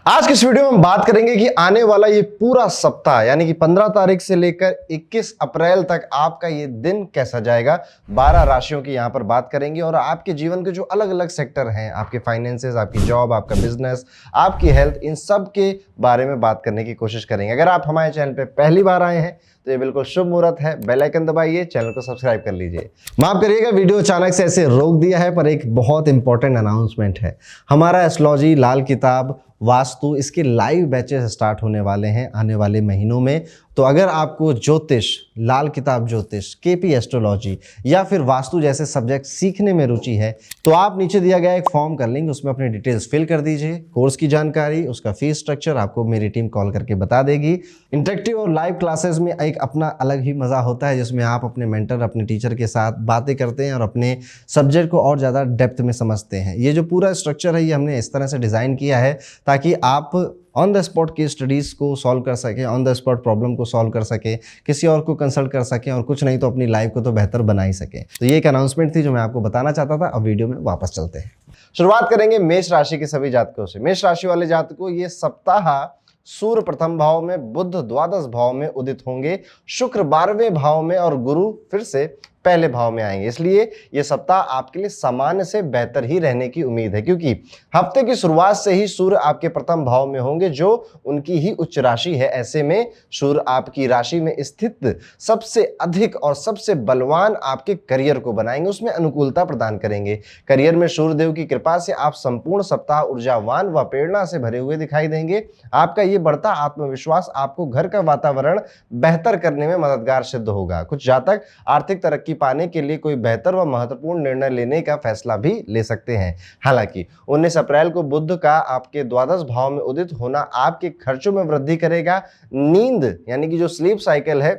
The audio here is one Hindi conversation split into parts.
आज की इस वीडियो में हम बात करेंगे कि आने वाला ये पूरा सप्ताह यानी कि 15 तारीख से लेकर 21 अप्रैल तक आपका ये दिन कैसा जाएगा। 12 राशियों की यहां पर बात करेंगे और आपके जीवन के जो अलग अलग सेक्टर हैं, आपके फाइनेंसेस, आपकी जॉब, आपका बिजनेस, आपकी हेल्थ, इन सब के बारे में बात करने की कोशिश करेंगे। अगर आप हमारे चैनल पे पहली बार आए हैं तो ये बिल्कुल शुभ मुहूर्त है। बेल आइकन दबाइए, चैनल को सब्सक्राइब कर लीजिए। माफ करिएगा, वीडियो अचानक से ऐसे रोक दिया है, पर एक बहुत इंपॉर्टेंट अनाउंसमेंट है। हमारा एस्ट्रोलॉजी लाल किताब वास्तु इसके लाइव बैचेस स्टार्ट होने वाले हैं आने वाले महीनों में। तो अगर आपको ज्योतिष, लाल किताब ज्योतिष, केपी एस्ट्रोलॉजी या फिर वास्तु जैसे सब्जेक्ट सीखने में रुचि है तो आप नीचे दिया गया एक फॉर्म कर लेंगे, उसमें अपनी डिटेल्स फिल कर दीजिए। कोर्स की जानकारी, उसका फीस स्ट्रक्चर आपको मेरी टीम कॉल करके बता देगी। इंटरेक्टिव और लाइव क्लासेस में एक अपना अलग ही मजा होता है, जिसमें आप अपने मेंटर, अपने टीचर के साथ बातें करते हैं और अपने सब्जेक्ट को और ज़्यादा डेप्थ में समझते हैं। ये जो पूरा स्ट्रक्चर है ये हमने इस तरह से डिज़ाइन किया है ताकि आप ऑन द स्पॉट की स्टडीज़ को सॉल्व कर सकें, ऑन द स्पॉट प्रॉब्लम को सॉल्व कर सकें, किसी और को कंसल्ट कर सकें और कुछ नहीं तो अपनी लाइफ को तो बेहतर बना ही सकें। तो ये एक अनाउंसमेंट थी जो मैं आपको बताना चाहता था। अब वीडियो में वापस चलते हैं। शुरुआत करेंगे मेष राशि के सभी जातकों से। मेष राशि वाले जातकों, ये सप्ताह सूर्य प्रथम भाव में, बुध द्वादश भाव में उदित होंगे, शुक्र 12वें भाव में और गुरु फिर से पहले भाव में आएंगे। इसलिए यह सप्ताह आपके लिए सामान्य से बेहतर ही रहने की उम्मीद है, क्योंकि हफ्ते की शुरुआत से ही सूर्य आपके प्रथम भाव में होंगे जो उनकी ही उच्च राशि है। ऐसे में सूर्य आपकी राशि में स्थित सबसे अधिक और सबसे बलवान आपके करियर को बनाएंगे, उसमें अनुकूलता प्रदान करेंगे। करियर में सूर्यदेव की कृपा से आप संपूर्ण सप्ताह ऊर्जावान व प्रेरणा से भरे हुए दिखाई देंगे। आपका ये बढ़ता आत्मविश्वास आपको घर का वातावरण बेहतर करने में मददगार सिद्ध होगा। कुछ जातक आर्थिक तरक्की पाने के लिए कोई बेहतर व महत्वपूर्ण निर्णय लेने का फैसला भी ले सकते हैं। हालांकि 19 अप्रैल को बुध का आपके द्वादश भाव में उदित होना आपके खर्चों में वृद्धि करेगा। नींद यानी कि जो स्लीप साइकिल है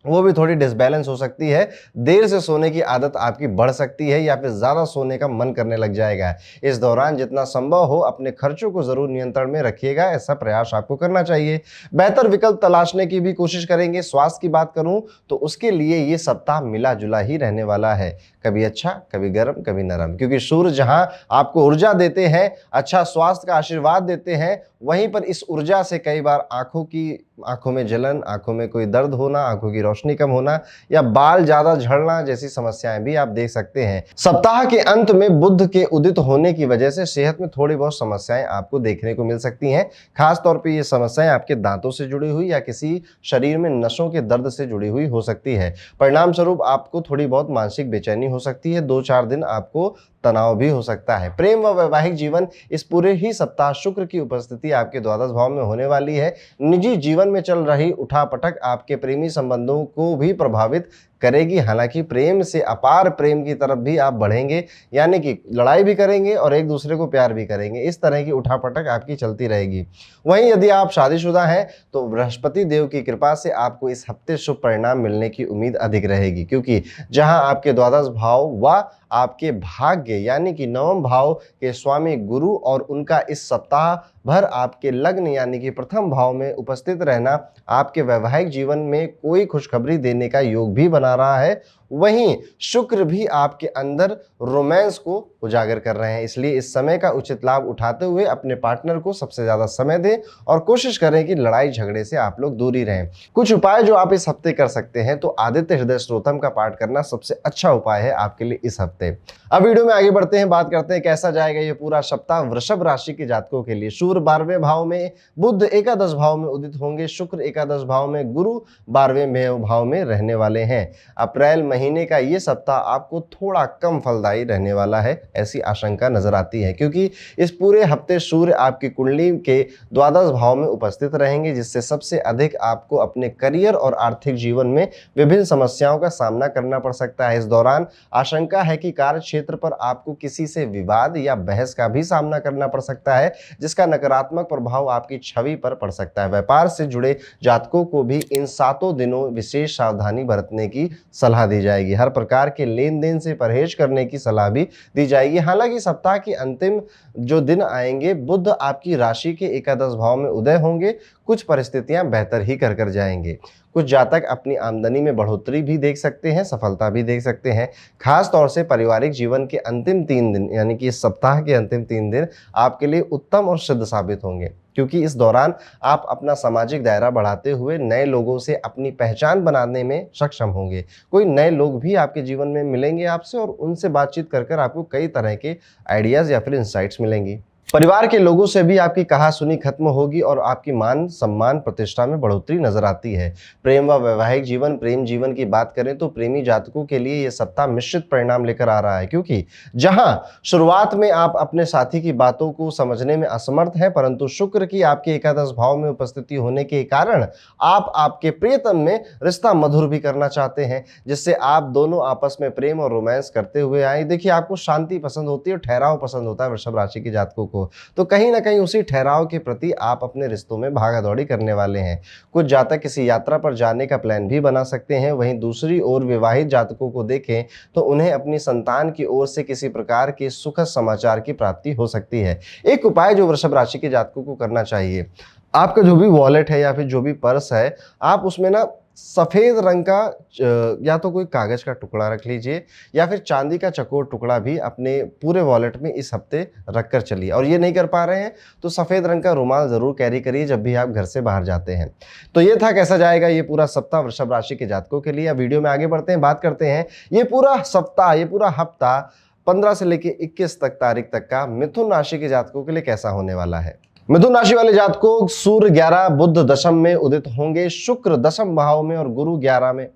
वो भी थोड़ी डिसबैलेंस हो सकती है। देर से सोने की आदत आपकी बढ़ सकती है या फिर ज़्यादा सोने का मन करने लग जाएगा। इस दौरान जितना संभव हो अपने खर्चों को ज़रूर नियंत्रण में रखिएगा, ऐसा प्रयास आपको करना चाहिए। बेहतर विकल्प तलाशने की भी कोशिश करेंगे। स्वास्थ्य की बात करूं तो उसके लिए ये सप्ताह मिला जुला ही रहने वाला है, कभी अच्छा, कभी गर्म, कभी नरम, क्योंकि सूर्य जहां आपको ऊर्जा देते हैं, अच्छा स्वास्थ्य का आशीर्वाद देते हैं, वहीं पर इस ऊर्जा से कई बार आंखों में जलन, आंखों में कोई दर्द होना, आंखों की रोशनी कम होना या बाल ज्यादा झड़ना जैसी समस्याएं भी आप देख सकते हैं। सप्ताह के अंत में बुध के उदित होने की वजह से सेहत में थोड़ी बहुत समस्याएं आपको देखने को मिल सकती हैं। खास तौर पे ये समस्याएं आपके दांतों से जुड़ी हुई या किसी शरीर में नसों के दर्द से जुड़ी हुई हो सकती है। परिणाम स्वरूप आपको थोड़ी बहुत मानसिक बेचैनी हो सकती है। 2-4 दिन आपको तनाव भी हो सकता है। प्रेम व वैवाहिक जीवन, इस पूरे ही सप्ताह शुक्र की उपस्थिति आपके द्वादश भाव में होने वाली है। निजी जीवन में चल रही उठापटक आपके प्रेमी संबंधों को भी प्रभावित करेगी। हालांकि प्रेम से अपार प्रेम की तरफ भी आप बढ़ेंगे, यानी कि लड़ाई भी करेंगे और एक दूसरे को प्यार भी करेंगे। इस तरह की उठापटक आपकी चलती रहेगी। वहीं यदि आप शादीशुदा हैं तो बृहस्पति देव की कृपा से आपको इस हफ्ते शुभ परिणाम मिलने की उम्मीद अधिक रहेगी, क्योंकि जहां आपके द्वादश भाव व आपके भाग्य यानी कि नवम भाव के स्वामी गुरु और उनका इस सप्ताह भर आपके लग्न यानी कि प्रथम भाव में उपस्थित रहना आपके वैवाहिक जीवन में कोई खुशखबरी देने का योग भी बना रहा है। वहीं शुक्र भी आपके अंदर रोमांस को उजागर कर रहे हैं। इसलिए इस समय का उचित लाभ उठाते हुए अपने पार्टनर को सबसे ज्यादा समय दें और कोशिश करें कि लड़ाई झगड़े से आप लोग दूरी रहें। कुछ उपाय जो आप इस हफ्ते कर सकते हैं, तो आदित्य हृदय स्तोत्रम का पाठ करना सबसे अच्छा उपाय है आपके लिए इस हफ्ते। अब वीडियो में आगे बढ़ते हैं, बात करते हैं कैसा जाएगा ये पूरा सप्ताह वृषभ राशि के जातकों के लिए। सूर्य 12वें भाव में, बुध एकादश भाव में उदित होंगे, शुक्र एकादश भाव में, गुरु 12वें भाव में रहने वाले हैं। अप्रैल महीने का ये सप्ताह आपको थोड़ा कम फलदायी रहने वाला है, ऐसी आशंका नजर आती है, क्योंकि इस पूरे हफ्ते सूर्य आपकी कुंडली के द्वादश भाव में उपस्थित रहेंगे, जिससे सबसे अधिक आपको अपने करियर और आर्थिक जीवन में विभिन्न समस्याओं का सामना करना पड़ सकता है। इस दौरान आशंका है कि कार्य क्षेत्र पर आपको किसी से विवाद या बहस का भी सामना करना पड़ सकता है, जिसका नकारात्मक प्रभाव आपकी छवि पर पड़ सकता है। व्यापार से जुड़े जातकों को भी इन 7 दिनों विशेष सावधानी बरतने की सलाह दी जाएगी। हर प्रकार के लेन देन से परहेज करने की सलाह भी दी जाएगी। हालांकि सप्ताह के अंतिम जो दिन आएंगे, बुध आपकी राशि के एकादश भाव में उदय होंगे, कुछ परिस्थितियां बेहतर ही कर जाएंगे। कुछ जातक अपनी आमदनी में बढ़ोतरी भी देख सकते हैं, सफलता भी देख सकते हैं। खास तौर से पारिवारिक जीवन के अंतिम 3 दिन यानी कि इस सप्ताह के अंतिम 3 दिन आपके लिए उत्तम और सिद्ध साबित होंगे। क्योंकि इस दौरान आप अपना सामाजिक दायरा बढ़ाते हुए नए लोगों से अपनी पहचान बनाने में सक्षम होंगे। कोई नए लोग भी आपके जीवन में मिलेंगे आपसे और उनसे बातचीत कर कर आपको कई तरह के आइडियाज़ या फिर इनसाइट्स मिलेंगी। परिवार के लोगों से भी आपकी कहा-सुनी खत्म होगी और आपकी मान-सम्मान, प्रतिष्ठा में बढ़ोतरी नज़र आती है। प्रेम व वैवाहिक जीवन, प्रेम जीवन की बात करें तो प्रेमी जातकों के लिए ये सप्ताह मिश्रित परिणाम लेकर आ रहा है, क्योंकि जहां शुरुआत में आप अपने साथी की बातों को समझने में असमर्थ हैं, परंतु शुक्र की आपके एकादश भाव में उपस्थिति होने के कारण आप आपके प्रियतम में रिश्ता मधुर भी करना चाहते हैं, जिससे आप दोनों आपस में प्रेम और रोमांस करते हुए आए। देखिए, आपको शांति पसंद होती है और ठहराव पसंद होता है वृषभ राशि के जातकों को। तो कहीं ना कहीं उसी ठहराव के प्रति आप अपने रिश्तों में भागा-दौड़ी करने वाले हैं। कुछ जातक किसी यात्रा पर जाने का प्लान भी बना सकते हैं। वहीं दूसरी ओर विवाहित जातकों को देखें तो उन्हें अपनी संतान की ओर से किसी प्रकार के सुखद समाचार की प्राप्ति हो सकती है। एक उपाय जो वृषभ राशि के जातकों को करना चाहिए, आपका जो भी वॉलेट है या फिर जो भी पर्स है, आप उसमें ना सफेद रंग का या तो कोई कागज का टुकड़ा रख लीजिए या फिर चांदी का चकोर टुकड़ा भी अपने पूरे वॉलेट में इस हफ्ते रख कर चलिए। और ये नहीं कर पा रहे हैं तो सफेद रंग का रुमाल जरूर कैरी करिए जब भी आप घर से बाहर जाते हैं। तो ये था कैसा जाएगा ये पूरा सप्ताह वृषभ राशि के जातकों के लिए। अब वीडियो में आगे बढ़ते हैं, बात करते हैं ये पूरा सप्ताह, ये पूरा हफ्ता 15 से लेकर 21 तारीख तक का मिथुन राशि के जातकों के लिए कैसा होने वाला है। मिथुन राशि वाले जातकों, सूर्य 11, बुध दशम में उदित होंगे, शुक्र दशम भाव में और गुरु 11 में।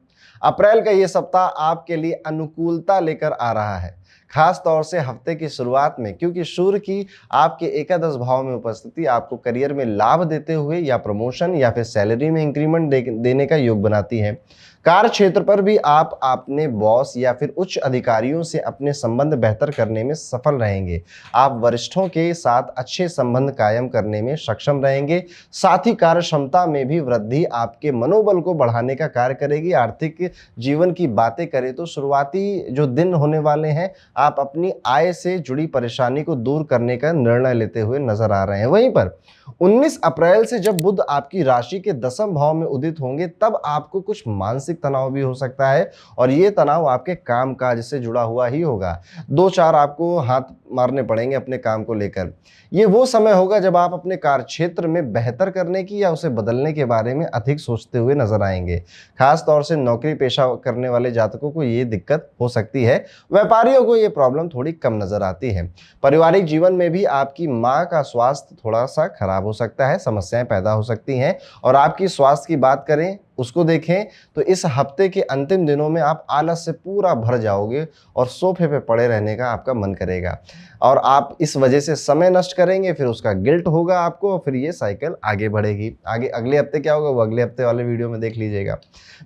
अप्रैल का ये सप्ताह आपके लिए अनुकूलता लेकर आ रहा है, खास तौर से हफ्ते की शुरुआत में, क्योंकि सूर्य की आपके एकादश भाव में उपस्थिति आपको करियर में लाभ देते हुए या प्रमोशन या फिर सैलरी में इंक्रीमेंट देने का योग बनाती है। कार्य क्षेत्र पर भी आप अपने बॉस या फिर उच्च अधिकारियों से अपने संबंध बेहतर करने में सफल रहेंगे। आप वरिष्ठों के साथ अच्छे संबंध कायम करने में सक्षम रहेंगे। साथ ही कार्य क्षमता में भी वृद्धि आपके मनोबल को बढ़ाने का कार्य करेगी। आर्थिक जीवन की बातें करें तो शुरुआती जो दिन होने वाले हैं, आप अपनी आय से जुड़ी परेशानी को दूर करने का निर्णय लेते हुए नजर आ रहे हैं। वहीं पर 19 अप्रैल से जब बुध आपकी राशि के दशम भाव में उदित होंगे, तब आपको कुछ मानसिक तनाव भी हो सकता है और ये तनाव आपके काम काज से जुड़ा हुआ ही होगा। 2-4 आपको हाथ मारने पड़ेंगे अपने काम को लेकर। ये वो समय होगा जब आप अपने कार्य क्षेत्र में बेहतर करने की या उसे बदलने के बारे में अधिक सोचते हुए नजर आएंगे। खास तौर से नौकरी पेशा करने वाले जातकों को ये दिक्कत हो सकती है। व्यापारियों को ये प्रॉब्लम थोड़ी कम नजर आती है। पारिवारिक जीवन में भी आपकी माँ का स्वास्थ्य थोड़ा सा खराब हो सकता है, समस्याएं पैदा हो सकती हैं। और आपकी स्वास्थ्य की बात करें, उसको देखें तो इस हफ्ते के अंतिम दिनों में आप आलस से पूरा भर जाओगे और सोफे पे पड़े रहने का आपका मन करेगा और आप इस वजह से समय नष्ट करेंगे, फिर उसका गिल्ट होगा आपको और फिर ये साइकिल आगे बढ़ेगी। आगे अगले हफ्ते क्या होगा वो अगले हफ्ते वाले वीडियो में देख लीजिएगा।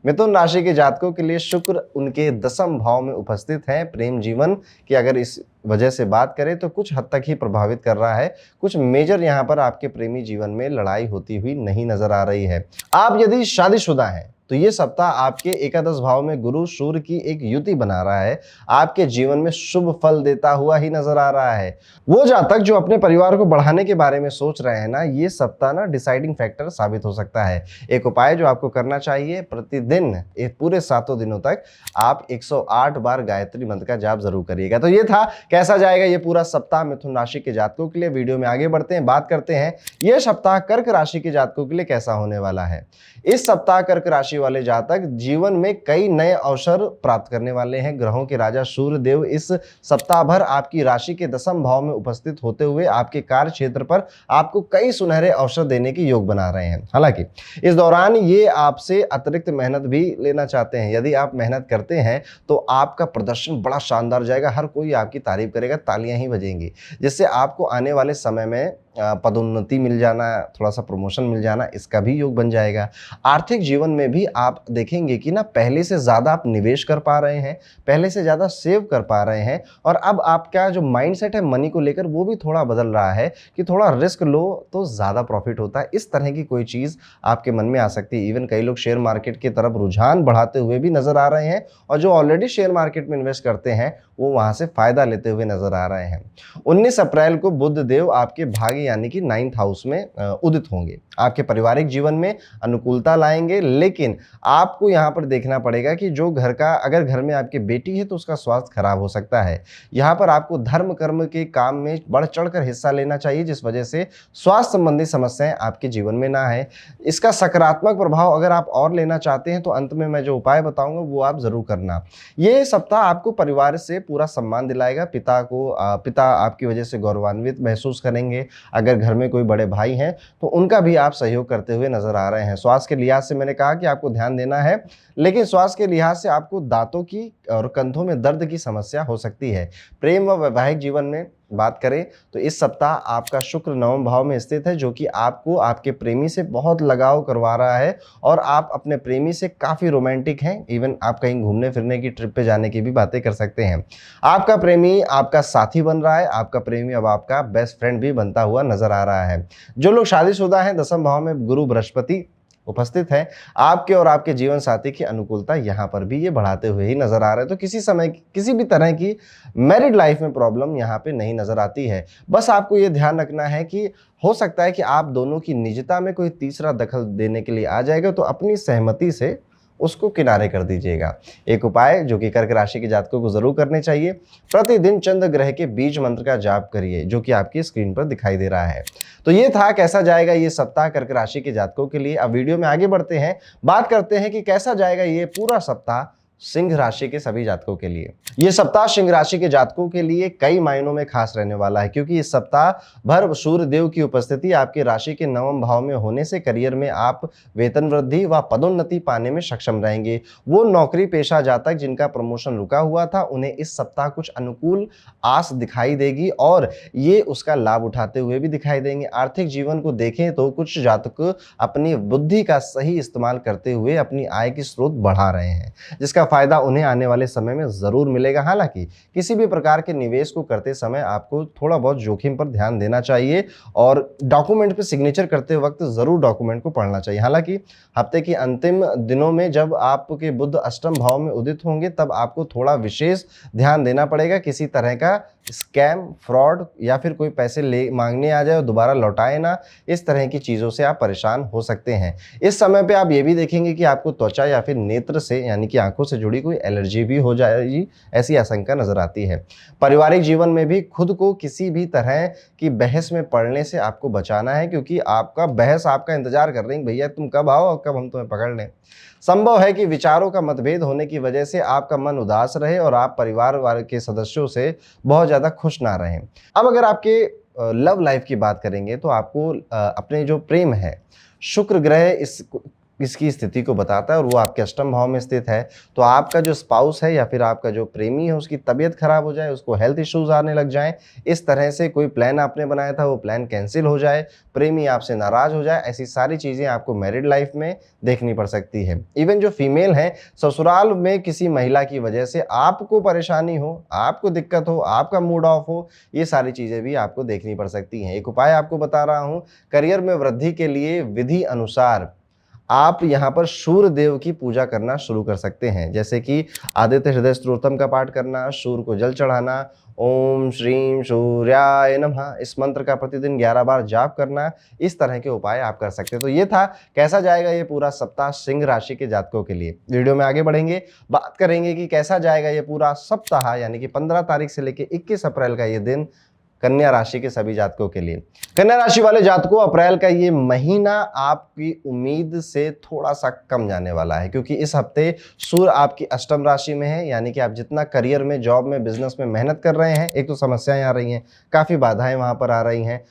मिथुन राशि के जातकों के लिए शुक्र उनके दशम भाव में उपस्थित है। प्रेम जीवन की अगर इस वजह से बात करें तो कुछ हद तक ही प्रभावित कर रहा है। कुछ मेजर यहाँ पर आपके प्रेमी जीवन में लड़ाई होती हुई नहीं नजर आ रही है। आप यदि शादीशुदा हैं तो ये सप्ताह आपके एकादश भाव में गुरु सूर्य की एक युति बना रहा है, आपके जीवन में शुभ फल देता हुआ ही नजर आ रहा है। वो जातक जो अपने परिवार को बढ़ाने के बारे में सोच रहे हैं ना, ये सप्ताह ना डिसाइडिंग फैक्टर साबित हो सकता है। एक उपाय जो आपको करना चाहिए, प्रतिदिन एक पूरे 7 दिनों तक आप 108 बार गायत्री मंत्र का जाप जरूर करिएगा। तो ये था कैसा जाएगा ये पूरा सप्ताह मिथुन राशि के जातकों के लिए। वीडियो में आगे बढ़ते हैं, बात करते हैं ये सप्ताह कर्क राशि के जातकों के लिए कैसा होने वाला है। इस सप्ताह कर्क राशि वाले जातक जीवन में कई नए अवसर प्राप्त करने वाले हैं। ग्रहों के राजा सूर्य देव इस सप्ताह भर आपकी राशि के दशम भाव में उपस्थित होते हुए आपके कार्य क्षेत्र पर आपको कई सुनहरे अवसर देने की योग बना रहे हैं। हालांकि इस दौरान ये आपसे अतिरिक्त मेहनत भी लेना चाहते हैं। यदि आप मेहनत करते हैं तो आपका प्रदर्शन बड़ा शानदार जाएगा, हर कोई आपकी तारीफ करेगा, तालियां ही बजेंगी, जिससे आपको आने वाले समय में पदोन्नति मिल जाना, थोड़ा सा प्रमोशन मिल जाना, इसका भी योग बन जाएगा। आर्थिक जीवन में भी आप देखेंगे कि ना पहले से ज़्यादा आप निवेश कर पा रहे हैं, पहले से ज़्यादा सेव कर पा रहे हैं और अब आपका जो माइंडसेट है मनी को लेकर वो भी थोड़ा बदल रहा है कि थोड़ा रिस्क लो तो ज़्यादा प्रॉफिट होता है। इस तरह की कोई चीज़ आपके मन में आ सकती है। इवन कई लोग शेयर मार्केट की तरफ रुझान बढ़ाते हुए भी नजर आ रहे हैं और जो ऑलरेडी शेयर मार्केट में इन्वेस्ट करते हैं वो वहां से फायदा लेते हुए नजर आ रहे हैं। 19 अप्रैल को बुध देव आपके भाग्य यानी कि 9th हाउस में उदित होंगे। आपके पारिवारिक जीवन में अनुकूलता लाएंगे, लेकिन आपको यहाँ पर देखना पड़ेगा कि जो घर का, अगर घर में आपकी बेटी है तो उसका स्वास्थ्य खराब हो सकता है। यहाँ पर आपको धर्म कर्म के काम में बढ़ चढ़कर हिस्सा लेना चाहिए, जिस वजह से स्वास्थ्य संबंधी समस्याएं आपके जीवन में ना आए। इसका सकारात्मक प्रभाव अगर आप और लेना चाहते हैं तो अंत में मैं जो उपाय बताऊंगा वो आप जरूर करना। ये सप्ताह आपको परिवार से पूरा सम्मान दिलाएगा। पिता आपकी वजह से गौरवान्वित महसूस करेंगे। अगर घर में कोई बड़े भाई हैं तो उनका भी आप सहयोग करते हुए नजर आ रहे हैं। स्वास्थ्य के लिहाज से मैंने कहा कि आपको ध्यान देना है, लेकिन स्वास्थ्य के लिहाज से आपको दांतों की और कंधों में दर्द की समस्या हो सकती है। प्रेम व वैवाहिक जीवन में बात करें तो इस सप्ताह आपका शुक्र 9वें भाव में स्थित है, जो कि आपको आपके प्रेमी से बहुत लगाव करवा रहा है और आप अपने प्रेमी से काफी रोमांटिक हैं। इवन आप कहीं घूमने फिरने की ट्रिप पे जाने की भी बातें कर सकते हैं। आपका प्रेमी आपका साथी बन रहा है, आपका प्रेमी अब आपका बेस्ट फ्रेंड भी बनता हुआ नजर आ रहा है। जो लोग शादीशुदा हैं, 10वें भाव में गुरु बृहस्पति उपस्थित है। आपके और आपके जीवन साथी की अनुकूलता यहाँ पर भी ये बढ़ाते हुए ही नजर आ रहे हैं। तो किसी भी तरह की मैरिड लाइफ में प्रॉब्लम यहाँ पे नहीं नजर आती है। बस आपको ये ध्यान रखना है कि हो सकता है कि आप दोनों की निजता में कोई तीसरा दखल देने के लिए आ जाएगा, तो अपनी सहमति से उसको किनारे कर दीजिएगा। एक उपाय जो कि कर्क राशि के जातकों को जरूर करने चाहिए, प्रतिदिन चंद्र ग्रह के बीज मंत्र का जाप करिए, जो कि आपकी स्क्रीन पर दिखाई दे रहा है। तो ये था कैसा जाएगा ये सप्ताह कर्क राशि के जातकों के लिए। अब वीडियो में आगे बढ़ते हैं, बात करते हैं कि कैसा जाएगा ये पूरा सप्ताह सिंह राशि के सभी जातकों के लिए। ये सप्ताह सिंह राशि के जातकों के लिए कई मायनों में खास रहने वाला है, क्योंकि इस सप्ताह भर सूर्य देव की उपस्थिति आपकी राशि के 9वें भाव में होने से करियर में आप वेतन वृद्धि व पदोन्नति पाने में सक्षम रहेंगे। वो नौकरी पेशा जातक जिनका प्रमोशन रुका हुआ था, उन्हें इस सप्ताह कुछ अनुकूल आस दिखाई देगी और ये उसका लाभ उठाते हुए भी दिखाई देंगे। आर्थिक जीवन को देखें तो कुछ जातक अपनी बुद्धि का सही इस्तेमाल करते हुए अपनी आय की स्रोत बढ़ा रहे हैं, जिसका फायदा उन्हें आने वाले समय में जरूर मिलेगा। हालांकि किसी भी प्रकार के निवेश को करते समय आपको थोड़ा बहुत जोखिम पर ध्यान देना चाहिए और डॉक्यूमेंट पे सिग्नेचर करते वक्त जरूर डॉक्यूमेंट को पढ़ना चाहिए। हालांकि हफ्ते के अंतिम दिनों में जब आपके बुध अष्टम भाव में उदित होंगे, तब आपको थोड़ा विशेष ध्यान देना पड़ेगा। किसी तरह का स्कैम, फ्रॉड या फिर कोई पैसे ले मांगने आ जाए और दोबारा लौटाए ना, इस तरह की चीज़ों से आप परेशान हो सकते हैं। इस समय पे आप ये भी देखेंगे कि आपको त्वचा या फिर नेत्र से यानी कि आंखों से जुड़ी कोई एलर्जी भी हो जाएगी, ऐसी आशंका नजर आती है। पारिवारिक जीवन में भी खुद को किसी भी तरह की बहस में पड़ने से आपको बचाना है, क्योंकि आपका बहस आपका इंतजार कर रही है, भैया तुम कब आओ और कब हम तुम्हें पकड़ लें। संभव है कि विचारों का मतभेद होने की वजह से आपका मन उदास रहे और आप परिवार वाले के सदस्यों से बहुत ज्यादा खुश ना रहें। अब अगर आपके लव लाइफ की बात करेंगे तो आपको अपने जो प्रेम है, शुक्र ग्रह इसकी स्थिति को बताता है और वो आपके अष्टम भाव में स्थित है। तो आपका जो स्पाउस है या फिर आपका जो प्रेमी है, उसकी तबीयत खराब हो जाए, उसको हेल्थ इश्यूज आने लग जाएं, इस तरह से कोई प्लान आपने बनाया था वो प्लान कैंसिल हो जाए, प्रेमी आपसे नाराज हो जाए, ऐसी सारी चीजें आपको मैरिड लाइफ में देखनी पड़ सकती है। इवन जो फीमेल है, ससुराल में किसी महिला की वजह से आपको परेशानी हो, आपको दिक्कत हो, आपका मूड ऑफ हो, ये सारी चीजें भी आपको देखनी पड़ सकती हैं। एक उपाय आपको बता रहा हूं, करियर में वृद्धि के लिए विधि अनुसार आप यहाँ पर सूर्य देव की पूजा करना शुरू कर सकते हैं, जैसे कि आदित्य हृदय स्तोत्रम का पाठ करना, सूर्य को जल चढ़ाना, ओम श्रीम सूर्याय नमः इस मंत्र का प्रतिदिन 11 बार जाप करना, इस तरह के उपाय आप कर सकते हैं। तो ये था कैसा जाएगा ये पूरा सप्ताह सिंह राशि के जातकों के लिए। वीडियो में आगे बढ़ेंगे, बात करेंगे कि कैसा जाएगा ये पूरा सप्ताह, यानी कि 15 तारीख से लेकर 21 अप्रैल का ये दिन कन्या राशि के सभी जातकों के लिए। कन्या राशि वाले जातकों, अप्रैल का ये महीना आपकी उम्मीद से थोड़ा सा कम जाने वाला है, क्योंकि इस हफ्ते सूर्य आपकी अष्टम राशि में है, यानी कि आप जितना करियर में, जॉब में, बिजनेस में मेहनत कर रहे हैं, एक तो समस्याएं आ रही हैं, काफी बाधाएं वहां पर आ रही हैं,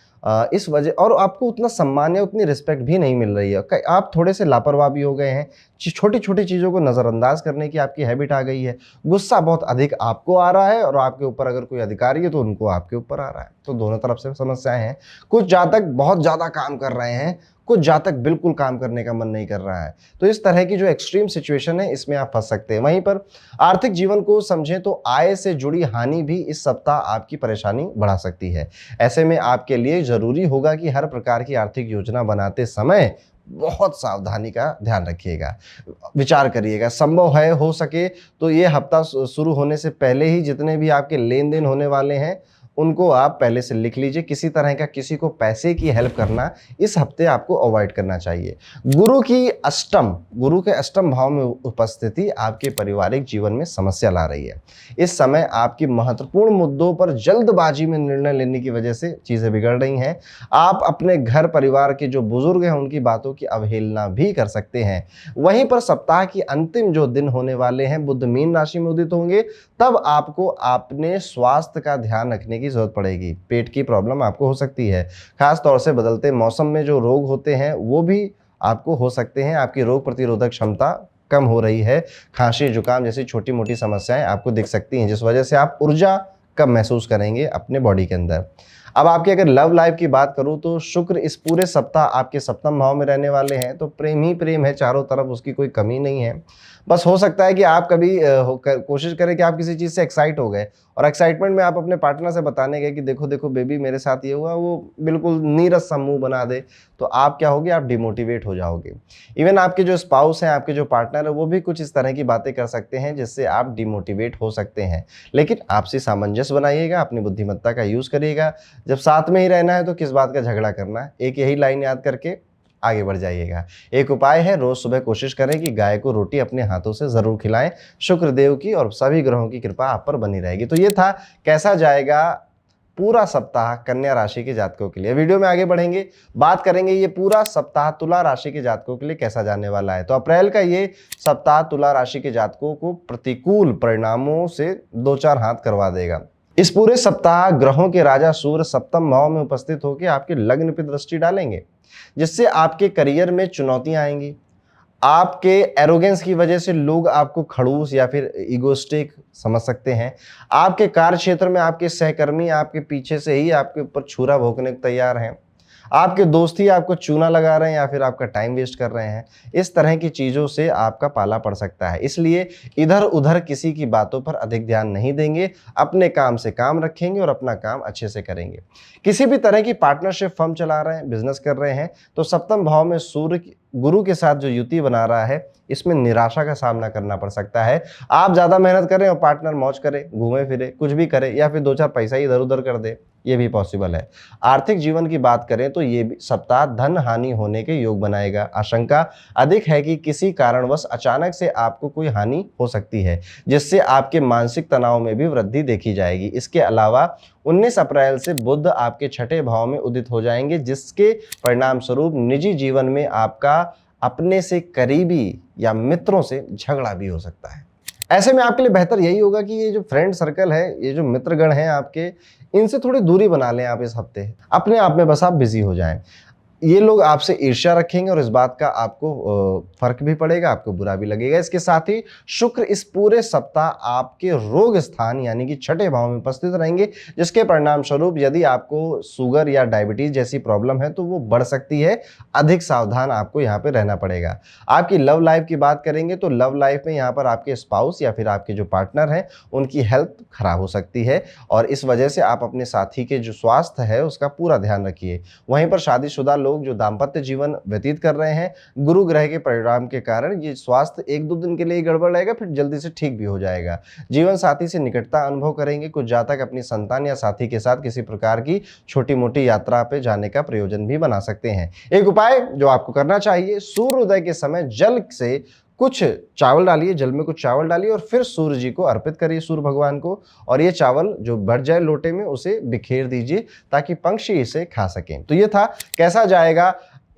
इस वजह, और आपको उतना सम्मान या उतनी रिस्पेक्ट भी नहीं मिल रही है। आप थोड़े से लापरवाह भी हो गए हैं, छोटी छोटी चीज़ों को नज़रअंदाज करने की आपकी हैबिट आ गई है, गुस्सा बहुत अधिक आपको आ रहा है और आपके ऊपर अगर कोई अधिकारी है तो उनको आपके ऊपर आ रहा है। तो दोनों तरफ से समस्याएं हैं। कुछ जातक बहुत ज़्यादा काम कर रहे हैं, कुछ जातक बिल्कुल काम करने का मन नहीं कर रहा है। तो इस तरह की जो एक्सट्रीम सिचुएशन है इसमें आप फंस सकते हैं। वहीं पर आर्थिक जीवन को समझें तो आय से जुड़ी हानि भी इस सप्ताह आपकी परेशानी बढ़ा सकती है। ऐसे में आपके लिए जरूरी होगा कि हर प्रकार की आर्थिक योजना बनाते समय बहुत सावधानी का ध्यान रखिएगा, विचार करिएगा। संभव है हो सके तो ये हफ्ता शुरू होने से पहले ही जितने भी आपके लेन देन होने वाले हैं उनको आप पहले से लिख लीजिए। किसी तरह का किसी को पैसे की हेल्प करना इस हफ्ते आपको अवॉइड करना चाहिए। गुरु के अष्टम भाव में उपस्थिति आपके पारिवारिक जीवन में समस्या ला रही है। इस समय आपकी महत्वपूर्ण मुद्दों पर जल्दबाजी में निर्णय लेने की वजह से चीजें बिगड़ रही हैं। आप अपने घर परिवार के जो बुजुर्ग हैं उनकी बातों की अवहेलना भी कर सकते हैं। वहीं पर सप्ताह की अंतिम जो दिन होने वाले हैं बुध मीन राशि में उदित होंगे, तब आपको अपने स्वास्थ्य का ध्यान रखने की जरूरत पड़ेगी। पेट की प्रॉब्लम आपको हो सकती है। खास तौर से बदलते मौसम में जो रोग होते हैं वो भी आपको हो सकते हैं। आपकी रोग प्रतिरोधक क्षमता कम हो रही है। खांसी जुकाम जैसी छोटी मोटी समस्याएं आपको दिख सकती हैं, जिस वजह से आप ऊर्जा कम महसूस करेंगे अपने बॉडी के अंदर। अब आपकी अगर लव लाइफ की बात करूं तो शुक्र इस पूरे सप्ताह आपके सप्तम भाव में रहने वाले हैं, तो प्रेम ही प्रेम है चारों तरफ, उसकी कोई कमी नहीं है। बस हो सकता है कि आप कभी कोशिश करें कि आप किसी चीज़ से एक्साइट हो गए और एक्साइटमेंट में आप अपने पार्टनर से बताने गए कि देखो देखो बेबी मेरे साथ ये हुआ, वो बिल्कुल नीरस सा मुंह बना दे, तो आप क्या होगे, आप डिमोटिवेट हो जाओगे। इवन आपके जो स्पाउस हैं, आपके जो पार्टनर है, वो भी कुछ इस तरह की बातें कर सकते हैं जिससे आप डिमोटिवेट हो सकते हैं। लेकिन आपसी सामंजस्य बनाइएगा, अपनी बुद्धिमत्ता का यूज़ करिएगा। जब साथ में ही रहना है तो किस बात का झगड़ा करना है, एक यही लाइन याद करके आगे बढ़ जाइएगा। एक उपाय है, रोज सुबह कोशिश करें कि गाय को रोटी अपने हाथों से जरूर खिलाएं। शुक्र देव की और सभी ग्रहों की कृपा आप पर बनी रहेगी। तो ये था कैसा जाएगा पूरा सप्ताह कन्या राशि के जातकों के लिए। वीडियो में आगे बढ़ेंगे, बात करेंगे ये पूरा सप्ताह तुला राशि के जातकों के लिए कैसा जाने वाला है। तो अप्रैल का ये सप्ताह तुला राशि के जातकों को प्रतिकूल परिणामों से दो चार हाथ करवा देगा। इस पूरे सप्ताह ग्रहों के राजा सूर्य सप्तम भाव में उपस्थित होकर आपके लग्न पर दृष्टि डालेंगे, जिससे आपके करियर में चुनौतियां आएंगी। आपके एरोगेंस की वजह से लोग आपको खड़ूस या फिर इगोस्टिक समझ सकते हैं। आपके कार्य क्षेत्र में आपके सहकर्मी आपके पीछे से ही आपके ऊपर छुरा भोंकने को तैयार हैं। आपके दोस्त ही आपको चूना लगा रहे हैं या फिर आपका टाइम वेस्ट कर रहे हैं। इस तरह की चीज़ों से आपका पाला पड़ सकता है, इसलिए इधर उधर किसी की बातों पर अधिक ध्यान नहीं देंगे। अपने काम से काम रखेंगे और अपना काम अच्छे से करेंगे। किसी भी तरह की पार्टनरशिप फर्म चला रहे हैं, बिजनेस कर रहे हैं, तो सप्तम भाव में सूर्य गुरु के साथ जो युति बना रहा है, इसमें निराशा का सामना करना पड़ सकता है। आप ज़्यादा मेहनत करें और पार्टनर मौज करे, घूमे फिरे, कुछ भी करे, या फिर दो चार पैसा इधर उधर कर दे, ये भी पॉसिबल है। आर्थिक जीवन की बात करें तो ये भी सप्ताह धन हानि होने के योग बनाएगा। आशंका अधिक है कि किसी कारणवश अचानक से आपको कोई हानि हो सकती है, जिससे आपके मानसिक तनाव में भी वृद्धि देखी जाएगी। इसके अलावा 19 अप्रैल से बुध आपके छठे भाव में उदित हो जाएंगे, जिसके परिणाम स्वरूप निजी जीवन में आपका अपने से करीबी या मित्रों से झगड़ा भी हो सकता है। ऐसे में आपके लिए बेहतर यही होगा कि ये जो फ्रेंड सर्कल है, ये जो मित्रगण हैं आपके, इनसे थोड़ी दूरी बना लें आप इस हफ्ते। अपने आप में बस आप बिजी हो जाएं। ये लोग आपसे ईर्ष्या रखेंगे और इस बात का आपको फर्क भी पड़ेगा, आपको बुरा भी लगेगा। इसके साथ ही शुक्र इस पूरे सप्ताह आपके रोग स्थान यानी कि छठे भाव में उपस्थित रहेंगे, जिसके परिणाम स्वरूप यदि आपको शुगर या डायबिटीज जैसी प्रॉब्लम है तो वो बढ़ सकती है। अधिक सावधान आपको यहाँ पे रहना पड़ेगा। आपकी लव लाइफ की बात करेंगे तो लव लाइफ में यहाँ पर आपके स्पाउस या फिर आपके जो पार्टनर हैं उनकी हेल्थ खराब हो सकती है, और इस वजह से आप अपने साथी के जो स्वास्थ्य है उसका पूरा ध्यान रखिए। वहीं पर शादीशुदा लोग जो दाम्पत्य जीवन व्यतीत कर रहे हैं, गुरु ग्रह के परिणाम के कारण ये स्वास्थ्य एक दो दिन के लिए गड़बड़ रहेगा, फिर जल्दी से ठीक भी हो जाएगा। जीवन साथी से निकटता अनुभव करेंगे। कुछ जातक अपनी संतान या साथी के साथ किसी प्रकार की छोटी मोटी यात्रा पे जाने का प्रयोजन भी बना सकते हैं। एक उपाय जो आपको करना चाहिए, सूर्योदय के समय जल से कुछ चावल डालिए, जल में कुछ चावल डालिए और फिर सूर्य जी को अर्पित करिए, सूर्य भगवान को, और ये चावल जो बढ़ जाए लोटे में उसे बिखेर दीजिए ताकि पंक्षी इसे खा सकें। तो ये था कैसा जाएगा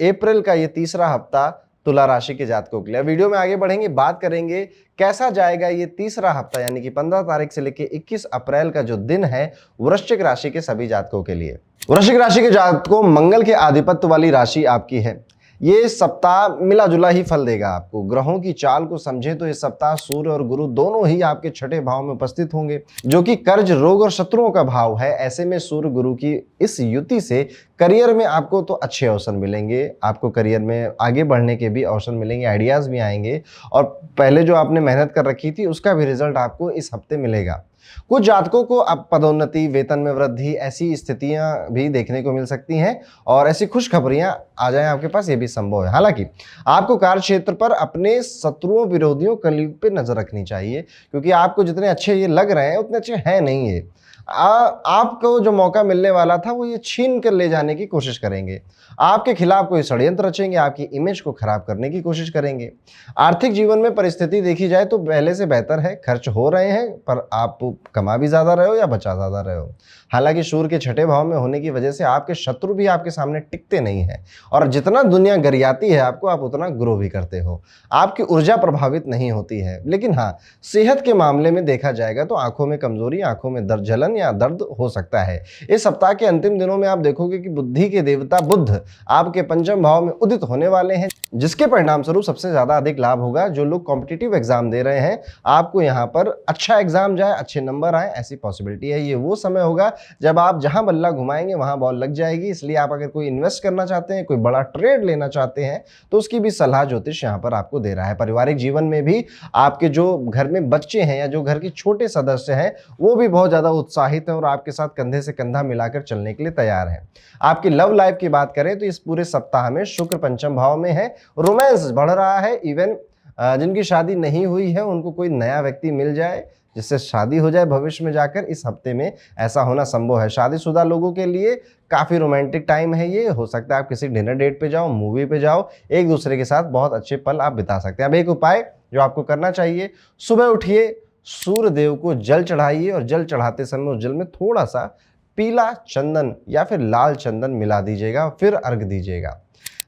अप्रैल का ये तीसरा हफ्ता तुला राशि के जातकों के लिए। वीडियो में आगे बढ़ेंगे, बात करेंगे कैसा जाएगा ये तीसरा हफ्ता यानी कि 15 तारीख से लेकर 21 अप्रैल का जो दिन है वृश्चिक राशि के सभी जातकों के लिए। वृश्चिक राशि के जातकों, मंगल के आधिपत्य वाली राशि आपकी है। ये सप्ताह मिला जुला ही फल देगा आपको। ग्रहों की चाल को समझे तो इस सप्ताह सूर्य और गुरु दोनों ही आपके छठे भाव में उपस्थित होंगे, जो कि कर्ज, रोग और शत्रुओं का भाव है। ऐसे में सूर्य गुरु की इस युति से करियर में आपको तो अच्छे अवसर मिलेंगे, आपको करियर में आगे बढ़ने के भी अवसर मिलेंगे, आइडियाज भी आएंगे और पहले जो आपने मेहनत कर रखी थी उसका भी रिजल्ट आपको इस हफ्ते मिलेगा। कुछ जातकों को अब पदोन्नति, वेतन में वृद्धि, ऐसी स्थितियां भी देखने को मिल सकती हैं और ऐसी खुशखबरियां आ जाएं आपके पास, ये भी संभव है। हालांकि आपको कार्य क्षेत्र पर अपने शत्रुओं, विरोधियों, कलीग पे नजर रखनी चाहिए, क्योंकि आपको जितने अच्छे ये लग रहे हैं उतने अच्छे हैं नहीं ये। आपको जो मौका मिलने वाला था वो ये छीन कर ले जाने की कोशिश करेंगे, आपके खिलाफ कोई षड्यंत्र रचेंगे, आपकी इमेज को खराब करने की कोशिश करेंगे। आर्थिक जीवन में परिस्थिति देखी जाए तो पहले से बेहतर है, खर्च हो रहे हैं पर आप कमा भी ज्यादा रहे हो या बचा ज्यादा रहे हो। हालांकि सूर्य के छठे भाव में होने की वजह से आपके शत्रु भी आपके सामने टिकते नहीं हैं और जितना दुनिया गरियाती है आपको, आप उतना ग्रो भी करते हो, आपकी ऊर्जा प्रभावित नहीं होती है। लेकिन हाँ, सेहत के मामले में देखा जाएगा तो आंखों में कमजोरी, आंखों में दर्द, जलन या दर्द हो सकता है। इस सप्ताह के अंतिम दिनों में आप देखोगे कि बुद्धि के देवता बुध आपके पंचम भाव में उदित होने वाले हैं, जिसके परिणाम स्वरूप सबसे ज्यादा अधिक लाभ होगा। जो लोग कॉम्पिटिटिव एग्जाम दे रहे हैं, आपको यहाँ पर अच्छा एग्जाम जाए, अच्छे नंबर आए, ऐसी पॉसिबिलिटी है। ये वो समय होगा जब आप जहां बल्ला घुमाएंगे वहां बॉल लग जाएगी। इसलिए आप अगर कोई इन्वेस्ट करना चाहते हैं, कोई बड़ा ट्रेड लेना चाहते हैं, तो उसकी भी सलाह ज्योतिष यहाँ पर आपको दे रहा है। पारिवारिक जीवन में भी आपके जो घर में बच्चे हैं या जो घर के छोटे सदस्य हैं, वो भी बहुत ज्यादा उत्साहित है और आपके साथ कंधे से कंधा मिलाकर चलने के लिए तैयार है। आपकी लव लाइफ की बात करें तो इस पूरे सप्ताह में शुक्र पंचम भाव में है, रोमांस बढ़ रहा है। इवन जिनकी शादी नहीं हुई है उनको कोई नया व्यक्ति मिल जाए जिससे शादी हो जाए भविष्य में जाकर, इस हफ्ते में ऐसा होना संभव है। शादीशुदा लोगों के लिए काफी रोमांटिक टाइम है ये। हो सकता है आप किसी डिनर डेट पे जाओ, मूवी पे जाओ, एक दूसरे के साथ बहुत अच्छे पल आप बिता सकते हैं। अब एक उपाय जो आपको करना चाहिए, सुबह उठिए, सूर्य देव को जल चढ़ाइए और जल चढ़ाते समय उस जल में थोड़ा सा पीला चंदन या फिर लाल चंदन मिला दीजिएगा, फिर अर्घ दीजिएगा।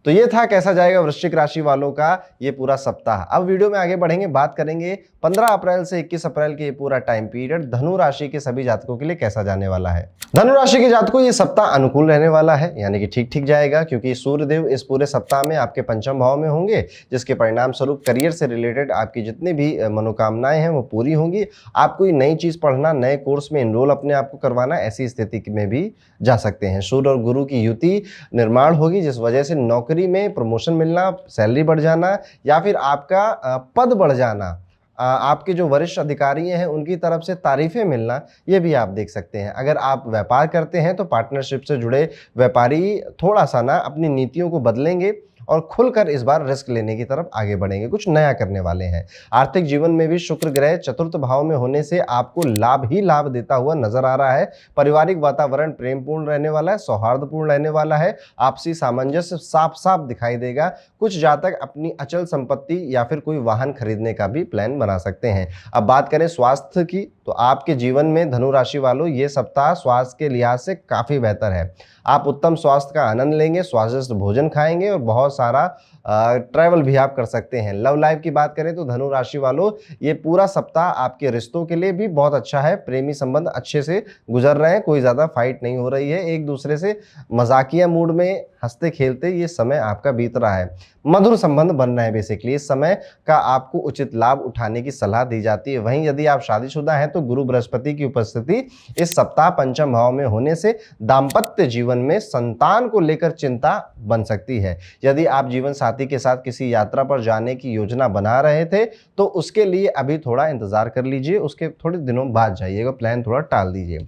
तो ये था कैसा जाएगा वृश्चिक राशि वालों का ये पूरा सप्ताह। अब वीडियो में आगे बढ़ेंगे, बात करेंगे 15 अप्रैल से 21 अप्रैल के ये पूरा टाइम पीरियड धनु राशि के सभी जातकों के लिए कैसा जाने वाला है। धनु राशि के जातकों ये सप्ताह अनुकूल रहने वाला है, यानी कि ठीक ठीक जाएगा, क्योंकि सूर्य देव इस पूरे सप्ताह में आपके पंचम भाव में होंगे, जिसके परिणाम स्वरूप करियर से रिलेटेड आपकी जितनी भी मनोकामनाएं हैं वो पूरी होंगी। आप कोई नई चीज पढ़ना, नए कोर्स में इनरोल अपने आप को करवाना, ऐसी स्थिति में भी जा सकते हैं। सूर्य और गुरु की युति निर्माण होगी, जिस वजह से नौकरी में प्रमोशन मिलना, सैलरी बढ़ जाना या फिर आपका पद बढ़ जाना, आपके जो वरिष्ठ अधिकारी हैं उनकी तरफ से तारीफें मिलना, ये भी आप देख सकते हैं। अगर आप व्यापार करते हैं तो पार्टनरशिप से जुड़े व्यापारी थोड़ा सा ना अपनी नीतियों को बदलेंगे और खुलकर इस बार रिस्क लेने की तरफ आगे बढ़ेंगे, कुछ नया करने वाले हैं। आर्थिक जीवन में भी शुक्र ग्रह चतुर्थ भाव में होने से आपको लाभ ही लाभ देता हुआ नजर आ रहा है। पारिवारिक वातावरण प्रेमपूर्ण रहने वाला है, सौहार्दपूर्ण रहने वाला है, आपसी सामंजस्य साफ साफ दिखाई देगा। कुछ जातक अपनी अचल संपत्ति या फिर कोई वाहन खरीदने का भी प्लान बना सकते हैं। अब बात करें स्वास्थ्य की, तो आपके जीवन में धनु राशि वालों ये सप्ताह स्वास्थ्य के लिहाज से काफी बेहतर है। आप उत्तम स्वास्थ्य का आनंद लेंगे, स्वादिष्ट भोजन खाएंगे और बहुत सारा ट्रैवल भी आप कर सकते हैं। लव लाइफ की बात करें तो धनु राशि वालों ये पूरा सप्ताह आपके रिश्तों के लिए भी बहुत अच्छा है। प्रेमी संबंध अच्छे से गुजर रहे हैं, कोई ज्यादा फाइट नहीं हो रही है, एक दूसरे से मजाकिया मूड में हंसते खेलते ये समय आपका बीत रहा है। मधुर संबंध बन रहे हैं। बेसिकली इस समय का आपको उचित लाभ उठाने की सलाह दी जाती है। वहीं यदि आप शादीशुदा हैं तो गुरु बृहस्पति की उपस्थिति इस सप्ताह पंचम भाव में होने से दाम्पत्य जीवन में संतान को लेकर चिंता बन सकती है। यदि आप जीवन साथी के साथ किसी यात्रा पर जाने की योजना बना रहे थे तो उसके लिए अभी थोड़ा इंतजार कर लीजिए, उसके थोड़े दिनों बाद जाइएगा, प्लान थोड़ा टाल दीजिए।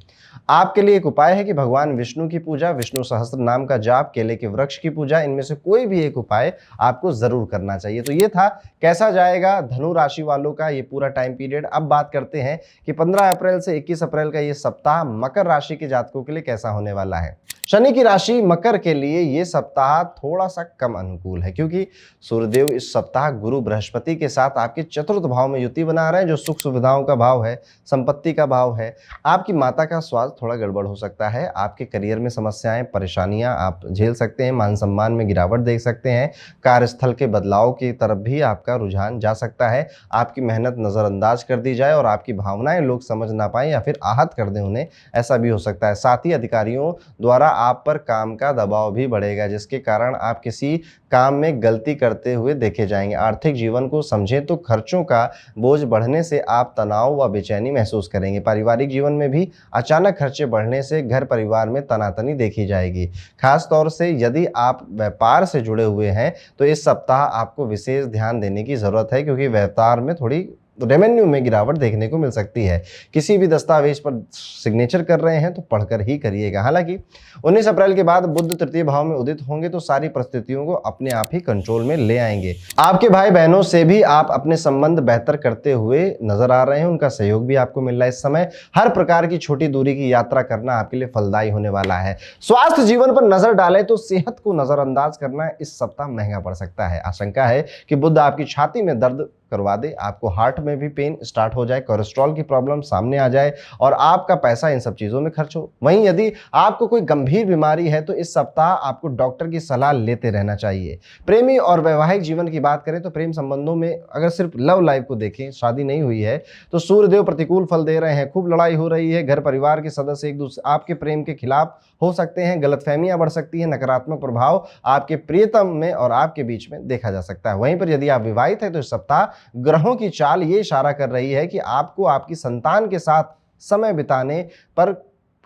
आपके लिए एक उपाय है कि भगवान विष्णु की पूजा, विष्णु सहस्त्र नाम का जाप, केले के वृक्ष की पूजा, इनमें से कोई भी एक उपाय आपको जरूर करना चाहिए। तो ये था कैसा जाएगा धनु राशि वालों का ये पूरा टाइम पीरियड। अब बात करते हैं कि 15 अप्रैल से 21 अप्रैल का ये सप्ताह मकर राशि के जातकों के लिए कैसा होने वाला है। शनि की राशि मकर के लिए ये सप्ताह थोड़ा सा कम अनुकूल है, क्योंकि सूर्यदेव इस सप्ताह गुरु बृहस्पति के साथ आपके चतुर्थ भाव में युति बना रहे हैं, जो सुख सुविधाओं का भाव है, संपत्ति का भाव है। आपकी माता का स्वास्थ्य थोड़ा गड़बड़ हो सकता है। आपके करियर में समस्याएं, परेशानियां आप झेल सकते हैं, मान सम्मान में गिरावट देख सकते हैं, कार्यस्थल के बदलाव की तरफ भी आपका रुझान जा सकता है। आपकी मेहनत नजरअंदाज कर दी जाए और आपकी भावनाएं लोग समझ ना पाए या फिर आहत कर दें उन्हें, ऐसा भी हो सकता है। साथ ही अधिकारियों द्वारा आप पर काम का दबाव भी बढ़ेगा, जिसके कारण आप किसी काम में गलती करते हुए देखे जाएंगे। आर्थिक जीवन को समझें तो खर्चों का बोझ बढ़ने से आप तनाव व बेचैनी महसूस करेंगे। पारिवारिक जीवन में भी अचानक खर्चे बढ़ने से घर परिवार में तनातनी देखी जाएगी। खास तौर से यदि आप व्यापार से जुड़े हुए हैं तो इस सप्ताह आपको विशेष ध्यान देने की जरूरत है, क्योंकि व्यापार में थोड़ी रेवेन्यू में गिरावट देखने को मिल सकती है। किसी भी दस्तावेज पर सिग्नेचर कर रहे हैं तो पढ़कर ही करिएगा। हालांकि 19 अप्रैल के बाद बुध तृतीय भाव में उदित होंगे तो सारी परिस्थितियों को अपने आप ही कंट्रोल में ले आएंगे। आपके भाई बहनों से भी आप अपने संबंध बेहतर करते हुए नजर आ रहे हैं, उनका सहयोग भी आपको मिल रहा है। इस समय हर प्रकार की छोटी दूरी की यात्रा करना आपके लिए फलदायी होने वाला है। स्वास्थ्य जीवन पर नजर डालें तो सेहत को नजरअंदाज करना इस सप्ताह महंगा पड़ सकता है। आशंका है कि बुध आपकी छाती में दर्द करवा दे, आपको हार्ट में भी पेन स्टार्ट हो जाए, कोलेस्ट्रॉल की प्रॉब्लम सामने आ जाए और आपका पैसा इन सब चीजों में खर्च हो। वहीं यदि आपको कोई गंभीर बीमारी है तो इस सप्ताह आपको डॉक्टर की सलाह लेते रहना चाहिए। प्रेमी और वैवाहिक जीवन की बात करें तो प्रेम संबंधों में अगर सिर्फ लव लाइफ को देखें, शादी नहीं हुई है तो सूर्यदेव प्रतिकूल फल दे रहे हैं। खूब लड़ाई हो रही है, घर परिवार के सदस्य एक दूसरे आपके प्रेम के खिलाफ हो सकते हैं, गलतफहमियां बढ़ सकती हैं, नकारात्मक प्रभाव आपके प्रियतम में और आपके बीच में देखा जा सकता है। वहीं पर यदि आप विवाहित हैं तो इस सप्ताह ग्रहों की चाल ये इशारा कर रही है कि आपको आपकी संतान के साथ समय बिताने पर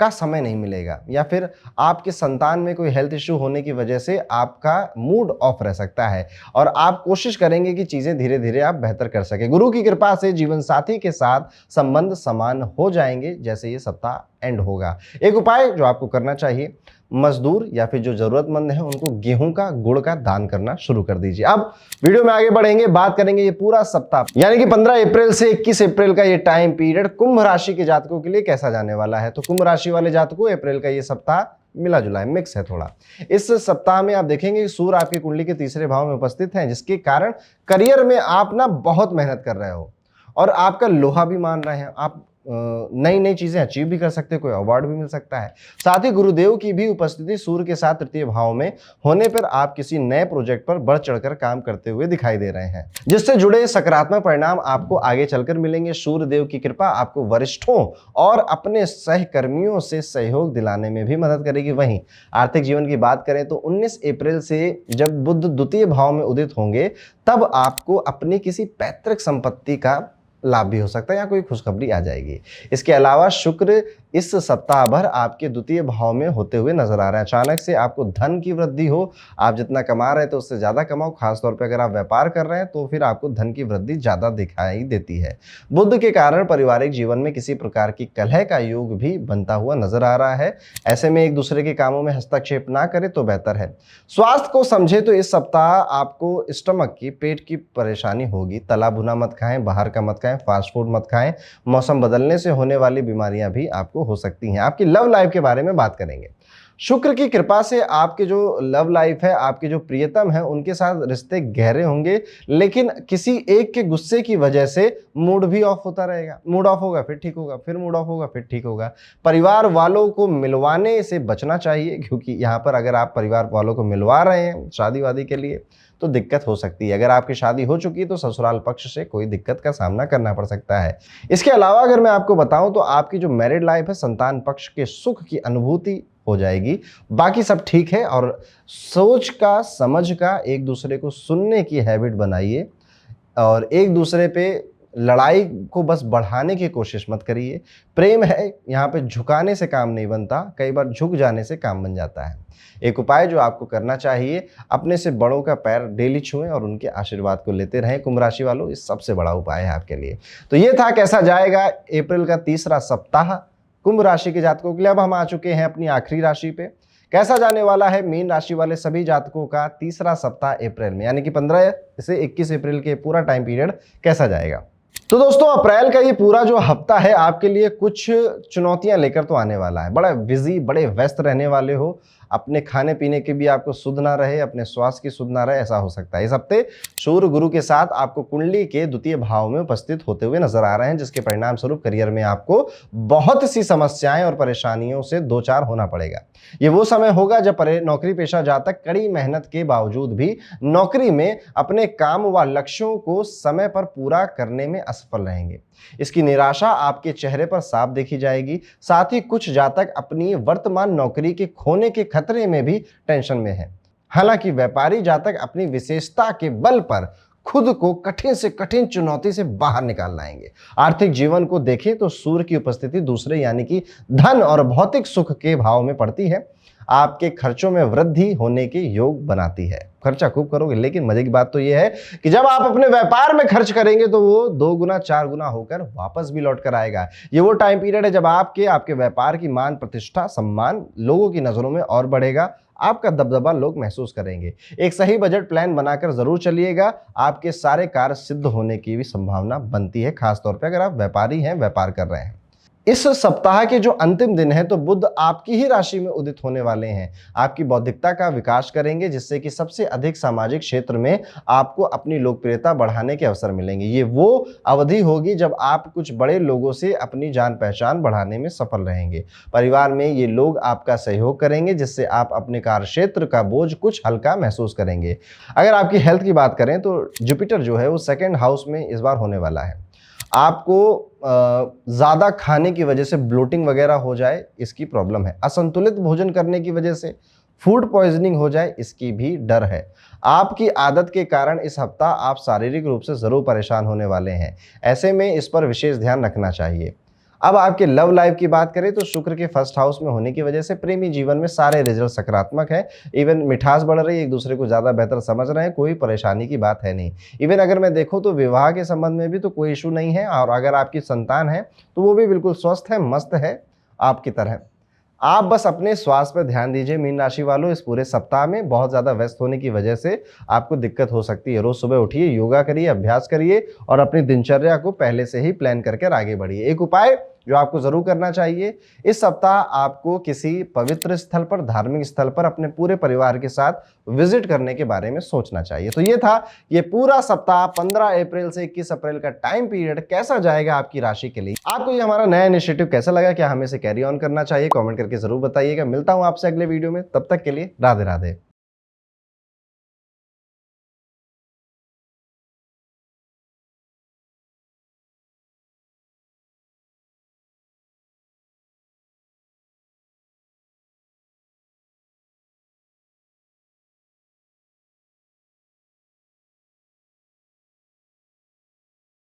का समय नहीं मिलेगा, या फिर आपके संतान में कोई हेल्थ इश्यू होने की वजह से आपका मूड ऑफ रह सकता है और आप कोशिश करेंगे कि चीजें धीरे धीरे आप बेहतर कर सके। गुरु की कृपा से जीवन साथी के साथ संबंध समान हो जाएंगे जैसे ये सप्ताह एंड होगा। एक उपाय जो आपको करना चाहिए, मजदूर या फिर जो जरूरतमंद है उनको गेहूं का गुड़ का दान करना शुरू कर दीजिए। अब वीडियो में आगे बढ़ेंगे, बात करेंगे ये पूरा सप्ताह यानी कि 15 अप्रैल से 21 अप्रैल का ये टाइम पीरियड कुंभ राशि के जातकों के लिए कैसा जाने वाला है। तो कुंभ राशि वाले जातकों अप्रैल का ये सप्ताह मिला जुला है, मिक्स है थोड़ा। इस सप्ताह में आप देखेंगे कि सूर्य आपकी कुंडली के तीसरे भाव में उपस्थित है, जिसके कारण करियर में आप ना बहुत मेहनत कर रहे हो और आपका लोहा भी मान रहे हैं, आप नई नई चीजें अचीव भी कर सकते हैं, कोई अवार्ड भी मिल सकता है। साथ ही गुरुदेव की भी उपस्थिति सूर्य के साथ तृतीय भाव में होने पर आप किसी नए प्रोजेक्ट पर बढ़ चढ़कर काम करते हुए दिखाई दे रहे हैं, जिससे जुड़े सकारात्मक परिणाम आपको आगे चलकर मिलेंगे। सूर्य देव की कृपा आपको वरिष्ठों और अपने सहकर्मियों से सहयोग दिलाने में भी मदद करेगी। वहीं आर्थिक जीवन की बात करें तो 19 अप्रैल से जब बुध द्वितीय भाव में उदित होंगे तब आपको अपनी किसी पैतृक संपत्ति का लाभ भी हो सकता है या कोई खुशखबरी आ जाएगी। इसके अलावा शुक्र इस सप्ताह भर आपके द्वितीय भाव में होते हुए नजर आ रहे हैं। अचानक से आपको धन की वृद्धि हो, आप जितना कमा रहे हैं तो उससे ज्यादा कमाओ। खासतौर पर अगर आप व्यापार कर रहे हैं तो फिर आपको धन की वृद्धि ज्यादा दिखाई देती है। बुध के कारण पारिवारिक जीवन में किसी प्रकार की कलह का योग भी बनता हुआ नजर आ रहा है। ऐसे में एक दूसरे के कामों में हस्तक्षेप ना करें तो बेहतर है। स्वास्थ्य को समझे तो इस सप्ताह आपको स्टमक की, पेट की परेशानी होगी। तला भुना मत खाएं, बाहर का मत खाएं, फास्ट फूड मत खाएं। मौसम बदलने से होने वाली बीमारियां भी आपको हो सकती हैं। आपकी लव लाइफ के बारे में बात करेंगे। शुक्र की कृपा से आपके जो लव लाइफ है, आपके जो प्रियतम है, उनके साथ रिश्ते गहरे होंगे, लेकिन किसी एक के गुस्से की वजह से मूड भी ऑफ होता रहेगा। मूड ऑफ होगा फिर ठीक होगा, फिर मूड ऑफ होगा फिर ठीक होगा। परिवार वालों को मिलवाने से बचना चाहिए, क्योंकि यहाँ पर अगर आप परिवार वालों को मिलवा रहे हैं शादी वादी के लिए तो दिक्कत हो सकती है। अगर आपकी शादी हो चुकी है तो ससुराल पक्ष से कोई दिक्कत का सामना करना पड़ सकता है। इसके अलावा अगर मैं आपको बताऊं तो आपकी जो मैरिड लाइफ है, संतान पक्ष के सुख की अनुभूति हो जाएगी। बाकी सब ठीक है और सोच का, समझ का, एक दूसरे को सुनने की हैबिट बनाइए और एक दूसरे पे लड़ाई को बस बढ़ाने की कोशिश मत करिए। प्रेम है, यहाँ पे झुकाने से काम नहीं बनता, कई बार झुक जाने से काम बन जाता है। एक उपाय जो आपको करना चाहिए, अपने से बड़ों का पैर डेली छुएं और उनके आशीर्वाद को लेते रहें। कुंभ राशि वालों, इस सबसे बड़ा उपाय है आपके लिए। तो ये था कैसा जाएगा अप्रैल का तीसरा सप्ताह कुंभ राशि के जातकों के लिए। अब हम आ चुके हैं अपनी आखिरी राशि पे। कैसा जाने वाला है मीन राशि वाले सभी जातकों का तीसरा सप्ताह अप्रैल में, यानी कि 15 से 21 अप्रैल के पूरा टाइम पीरियड कैसा जाएगा। तो दोस्तों, अप्रैल का ये पूरा जो हफ्ता है आपके लिए कुछ चुनौतियां लेकर तो आने वाला है। बड़ा बिजी, बड़े व्यस्त रहने वाले हो। अपने खाने पीने की भी आपको सुध ना रहे, अपने स्वास्थ्य की सुध ना रहे, ऐसा हो सकता है। इस हफ्ते सूर्य गुरु के साथ आपको कुंडली के द्वितीय भाव में उपस्थित होते हुए नजर आ रहे हैं, जिसके परिणाम स्वरूप करियर में आपको बहुत सी समस्याएं और परेशानियों से दो चार होना पड़ेगा। ये वो समय होगा जब नौकरी पेशा जातक कड़ी मेहनत के बावजूद भी नौकरी में अपने काम व लक्ष्यों को समय पर पूरा करने में असफल रहेंगे। इसकी निराशा आपके चेहरे पर साफ देखी जाएगी। साथ ही कुछ जातक अपनी वर्तमान नौकरी के खोने के खतरे में भी टेंशन में हैं। हालांकि व्यापारी जातक अपनी विशेषता के बल पर खुद को कठिन से कठिन चुनौती से बाहर निकाल लाएंगे। आर्थिक जीवन को देखें तो सूर्य की उपस्थिति दूसरे यानी कि धन और भौतिक सुख के भाव में पड़ती है, आपके खर्चों में वृद्धि होने के योग बनाती है। खर्चा खूब करोगे, लेकिन मजे की बात तो यह है कि जब आप अपने व्यापार में खर्च करेंगे तो वो 2 गुना 4 गुना होकर वापस भी लौट कर आएगा। ये वो टाइम पीरियड है जब आपके व्यापार की मान प्रतिष्ठा सम्मान लोगों की नजरों में और बढ़ेगा, आपका दबदबा लोग महसूस करेंगे। एक सही बजट प्लान बनाकर जरूर चलिएगा, आपके सारे कार्य सिद्ध होने की भी संभावना बनती है, खासतौर पर अगर आप व्यापारी हैं, व्यापार कर रहे हैं। इस सप्ताह के जो अंतिम दिन है तो बुध आपकी ही राशि में उदित होने वाले हैं। आपकी बौद्धिकता का विकास करेंगे, जिससे कि सबसे अधिक सामाजिक क्षेत्र में आपको अपनी लोकप्रियता बढ़ाने के अवसर मिलेंगे। ये वो अवधि होगी जब आप कुछ बड़े लोगों से अपनी जान पहचान बढ़ाने में सफल रहेंगे। परिवार में ये लोग आपका सहयोग करेंगे, जिससे आप अपने कार्य क्षेत्र का बोझ कुछ हल्का महसूस करेंगे। अगर आपकी हेल्थ की बात करें तो जुपिटर जो है वो 2nd हाउस में इस बार होने वाला है। आपको ज़्यादा खाने की वजह से ब्लोटिंग वगैरह हो जाए, इसकी प्रॉब्लम है। असंतुलित भोजन करने की वजह से फूड पॉइजनिंग हो जाए, इसकी भी डर है। आपकी आदत के कारण इस हफ्ता आप शारीरिक रूप से ज़रूर परेशान होने वाले हैं। ऐसे में इस पर विशेष ध्यान रखना चाहिए। अब आपके लव लाइफ की बात करें तो शुक्र के 1st हाउस में होने की वजह से प्रेमी जीवन में सारे रिजल्ट सकारात्मक है। इवन मिठास बढ़ रही है, एक दूसरे को ज़्यादा बेहतर समझ रहे हैं, कोई परेशानी की बात है नहीं। इवन अगर मैं देखूं तो विवाह के संबंध में भी तो कोई इशू नहीं है, और अगर आपकी संतान है तो वो भी बिल्कुल स्वस्थ है, मस्त है आपकी तरह। आप बस अपने स्वास्थ्य पर ध्यान दीजिए। मीन राशि वालों, इस पूरे सप्ताह में बहुत ज़्यादा व्यस्त होने की वजह से आपको दिक्कत हो सकती है। रोज़ सुबह उठिए, योगा करिए, अभ्यास करिए और अपनी दिनचर्या को पहले से ही प्लान करके आगे बढ़िए। एक उपाय जो आपको जरूर करना चाहिए, इस सप्ताह आपको किसी पवित्र स्थल पर, धार्मिक स्थल पर अपने पूरे परिवार के साथ विजिट करने के बारे में सोचना चाहिए। तो ये था ये पूरा सप्ताह 15 अप्रैल से 21 अप्रैल का टाइम पीरियड कैसा जाएगा आपकी राशि के लिए। आपको ये हमारा नया इनिशिएटिव कैसा लगा, क्या हमें इसे कैरी ऑन करना चाहिए, कमेंट करके जरूर बताइएगा। मिलता हूं आपसे अगले वीडियो में, तब तक के लिए राधे राधे।